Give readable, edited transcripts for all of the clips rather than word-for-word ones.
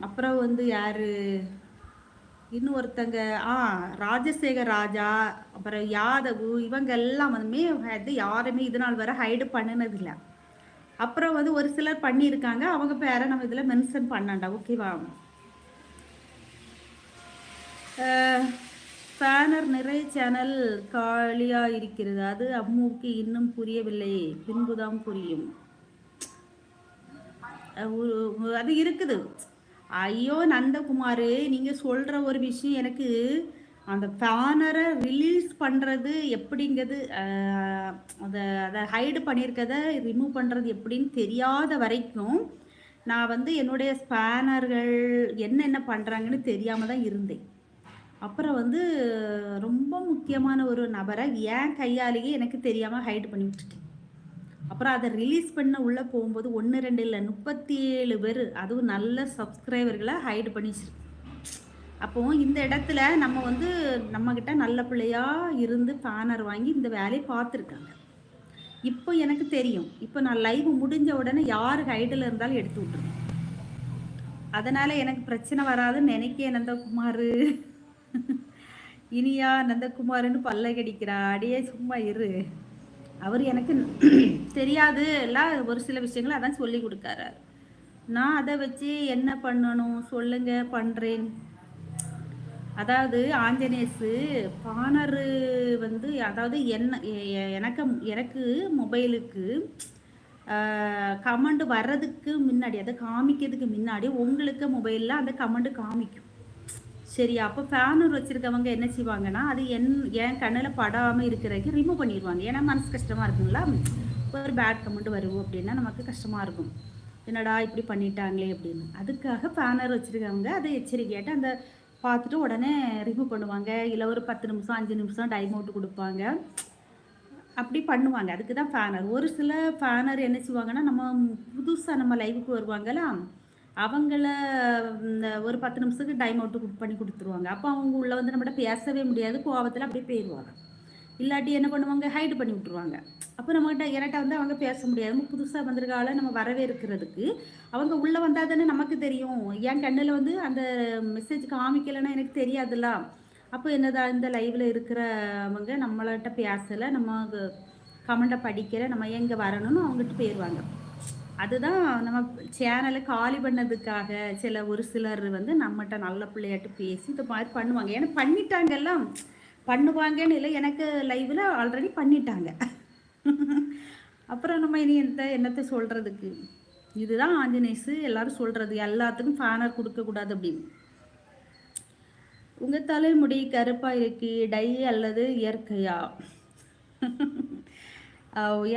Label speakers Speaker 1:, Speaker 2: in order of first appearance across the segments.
Speaker 1: அப்புறம் வந்து யாரு இன்னும் ஒருத்தங்க ராஜசேகர் ராஜா, அப்புறம் யாதவு, இவங்க எல்லாம் வந்து யாருமே இது நாள் வரை ஹைடு பண்ணினதில்லை. அப்புறம் வந்து ஒரு சிலர் பண்ணியிருக்காங்க. அவங்க பேரை நம்ம இதில் மென்ஷன் பண்ணாண்டா, ஓகேவா? பேனர் நிறைய சேனல் காலியா இருக்கிறது. அது அம்முவுக்கு இன்னும் புரியவில்லை. பின்புதான் புரியும். அது இருக்குது. ஐயோ நந்தகுமார், நீங்க சொல்ற ஒரு விஷயம் எனக்கு அந்த பேனரை ரிலீஸ் பண்றது எப்படிங்கிறது, அதை அதை ஹைடு பண்ணியிருக்கத ரிமூவ் பண்றது எப்படின்னு தெரியாத வரைக்கும் நான் வந்து என்னுடைய ஸ்பேனர்கள் என்னென்ன பண்றாங்கன்னு தெரியாம தான் இருந்தேன். அப்புறம் வந்து ரொம்ப முக்கியமான ஒரு நபரை என் கையாலேயே எனக்கு தெரியாமல் ஹைட் பண்ணி விட்டுட்டேன். அப்புறம் அதை ரிலீஸ் பண்ண உள்ளே போகும்போது 1 2 இல்லை 37 பேர், அதுவும் நல்ல சப்ஸ்கிரைபர்களை ஹைட் பண்ணிச்சிருக்கு. அப்போ இந்த இடத்துல நம்ம வந்து நம்மக்கிட்ட நல்ல பிள்ளையா இருந்து பேனர் வாங்கி இந்த வேலையை பார்த்துருக்காங்க. இப்போ எனக்கு தெரியும். இப்போ நான் லைவ் முடிஞ்ச உடனே யார் ஹைடில் இருந்தாலும் எடுத்து விட்டுருவேன். அதனால் எனக்கு பிரச்சனை வராதுன்னு நினைக்க நந்தகுமார். இனியா நந்தகுமார்னு பல்ல கடிக்கிறா, அடியே சும்மா இரு. அவர் எனக்கு தெரியாது எல்லாம் ஒரு சில விஷயங்களை அதான் சொல்லி கொடுக்காரு. நான் அதை வச்சு என்ன பண்ணணும் சொல்லுங்க, பண்ணுறேன். அதாவது ஆஞ்சநேயஸு பானரு வந்து, அதாவது எனக்கு மொபைலுக்கு கமெண்ட் வர்றதுக்கு முன்னாடி, அதை காமிக்கிறதுக்கு முன்னாடி உங்களுக்கு மொபைலில் அந்த கமெண்ட் காமிக்கும். சரியா? அப்போ பேனர் வச்சுருக்கவங்க என்ன செய்வாங்கன்னா, அது என் கண்ணில் படாமல் இருக்கிறதுக்கு ரிமூவ் பண்ணிடுவாங்க. ஏன்னா மனசு கஷ்டமாக இருக்குங்களா, ஒரு பேட் கமெண்ட் வரும் அப்படின்னா நமக்கு கஷ்டமாக இருக்கும். என்னடா இப்படி பண்ணிட்டாங்களே அப்படின்னு. அதுக்காக பேனர் வச்சுருக்கவங்க அதை எச்சரிக்கையாட்டு அந்த பார்த்துட்டு உடனே ரிமூவ் பண்ணுவாங்க. இல்லை ஒரு 10 நிமிஷம் 5 நிமிஷம் டைம் அவுட் கொடுப்பாங்க. அப்படி பண்ணுவாங்க. அதுக்கு தான் பேனர். ஒரு சில பேனர் என்ன செய்வாங்கன்னா, நம்ம புதுசாக நம்ம லைவுக்கு வருவாங்களா, அவங்கள இந்த ஒரு 10 நிமிஷத்துக்கு டைம் அவுட் பண்ணி கொடுத்துருவாங்க. அப்போ அவங்க உள்ள வந்து நம்மகிட்ட பேசவே முடியாது, கோவத்தில் அப்படியே போயிடுவாங்க. இல்லாட்டி என்ன பண்ணுவாங்க, ஹைடு பண்ணி விட்டுருவாங்க. அப்போ நம்மகிட்ட என்கிட்ட வந்து அவங்க பேச முடியாது. புதுசாக வந்திருக்கால நம்ம வரவேற்கிறதுக்கு அவங்க உள்ளே வந்தால் தானே நமக்கு தெரியும். என் கண்ணில் வந்து அந்த மெசேஜ் காமிக்கலைன்னா எனக்கு தெரியாதுல்ல. அப்போ என்னதா இந்த லைவில் இருக்கிறவங்க நம்மள்கிட்ட பேசலை, நம்ம கமெண்ட்டை படிக்கலை, நம்ம எங்கே வரணும்னு அவங்ககிட்ட போயிடுவாங்க. அதுதான் நம்ம சேனலை காலி பண்ணதுக்காக ஒரு சிலர் வந்து நம்மகிட்ட நல்ல பிள்ளையாட்டு பேசி இந்த மாதிரி பண்ணுவாங்க. ஏன்னா பண்ணிட்டாங்கெல்லாம் பண்ணுவாங்கன்னு இல்லை, எனக்கு லைவில் ஆல்ரெடி பண்ணிட்டாங்க. அப்புறம் நம்ம இனி என்னத்தை சொல்கிறதுக்கு. இதுதான் ஆஞ்சநேயஸு எல்லாரும் சொல்கிறது, எல்லாத்துக்கும் ஃபேனர் கொடுக்கக்கூடாது அப்படின்னு. உங்கள் தலைமுடி கருப்பாக இருக்கு, டை அல்லது இயற்கையா?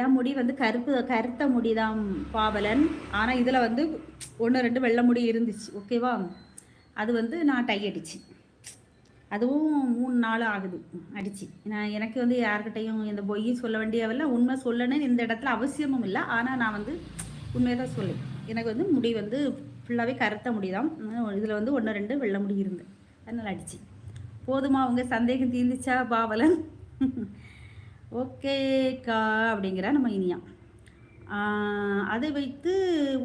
Speaker 1: என் முடி வந்து கருத்த முடி தான் பாவலன். ஆனால் இதில் வந்து 1 2 வெள்ளை முடி இருந்துச்சு, ஓகேவா? அது வந்து நான் டை அடிச்சு, அதுவும் 3 நாள் ஆகுது அடிச்சு. நான் எனக்கு வந்து யார்கிட்டையும் இந்த பொய்யும் சொல்ல வேண்டியவல்ல, உண்மை சொல்லணும்னு இந்த இடத்துல அவசியமும் இல்லை. ஆனால் நான் வந்து உண்மையை தான் சொல்லுவேன். எனக்கு வந்து முடி வந்து ஃபுல்லாகவே கருத்த முடி தான். இதில் வந்து 1 2 வெள்ளை முடி இருந்து, அதனால் அடிச்சு. போதுமா உங்க சந்தேகம் தீர்ந்துச்சா பாவலன்? ஓகேக்கா அப்படிங்கிற நம்ம இனியா. அதை வைத்து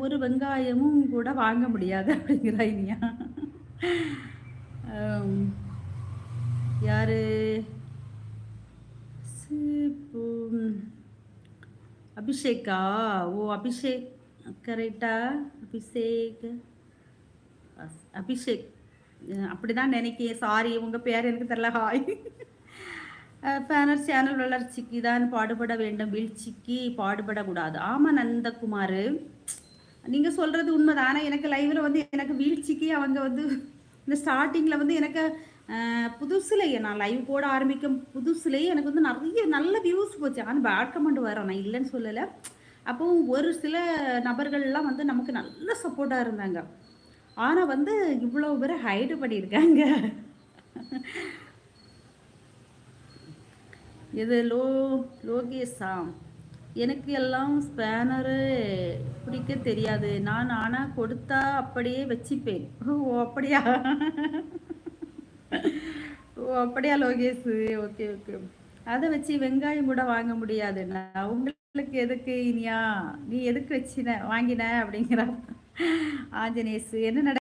Speaker 1: ஒரு வெங்காயமும் கூட வாங்க முடியாது அப்படிங்கிற இனியா. யாரு? அபிஷேக்கா? ஓ அபிஷேக், கரெக்டா? அபிஷேக் அப்படிதான் நினைக்கிறேன். சாரி, உங்கள் பேர் எனக்கு தெரியல. ஹாய். பேனர் சேனல் வளர்ச்சிக்கு தான் பாடுபட வேண்டும், வீழ்ச்சிக்கு பாடுபடக்கூடாது. ஆமாம் நந்தகுமார், நீங்கள் சொல்கிறது உண்மைதான். ஆனால் எனக்கு லைவில் வந்து எனக்கு வீழ்ச்சிக்கு அவங்க வந்து இந்த ஸ்டார்டிங்கில் வந்து எனக்கு புதுசுலேயே நான் லைவ் போட ஆரம்பிக்கும் புதுசுலேயே எனக்கு வந்து நிறைய நல்ல வியூஸ் போச்சு. ஆனால் பேட் கமெண்ட் வரும், நான் இல்லைன்னு சொல்லலை. அப்போ ஒரு சில நபர்கள்லாம் வந்து நமக்கு நல்ல சப்போர்ட்டாக இருந்தாங்க. ஆனால் வந்து இவ்வளோ பேரை ஹைடு பண்ணியிருக்காங்க. இது லோகேஷா? எனக்கு எல்லாம் ஸ்பேனரு பிடிக்க தெரியாது நான், ஆனால் கொடுத்தா அப்படியே வச்சுப்பேன். ஓ அப்படியா? ஓ அப்படியா லோகேஷ்? Okay okay. அதை வச்சு வெங்காயம் கூட வாங்க முடியாதுண்ணா. உங்களுக்கு எதுக்கு இனியா, நீ எதுக்கு வச்சின வாங்கின அப்படிங்கிறா ஆஞ்சநேயஸ். என்ன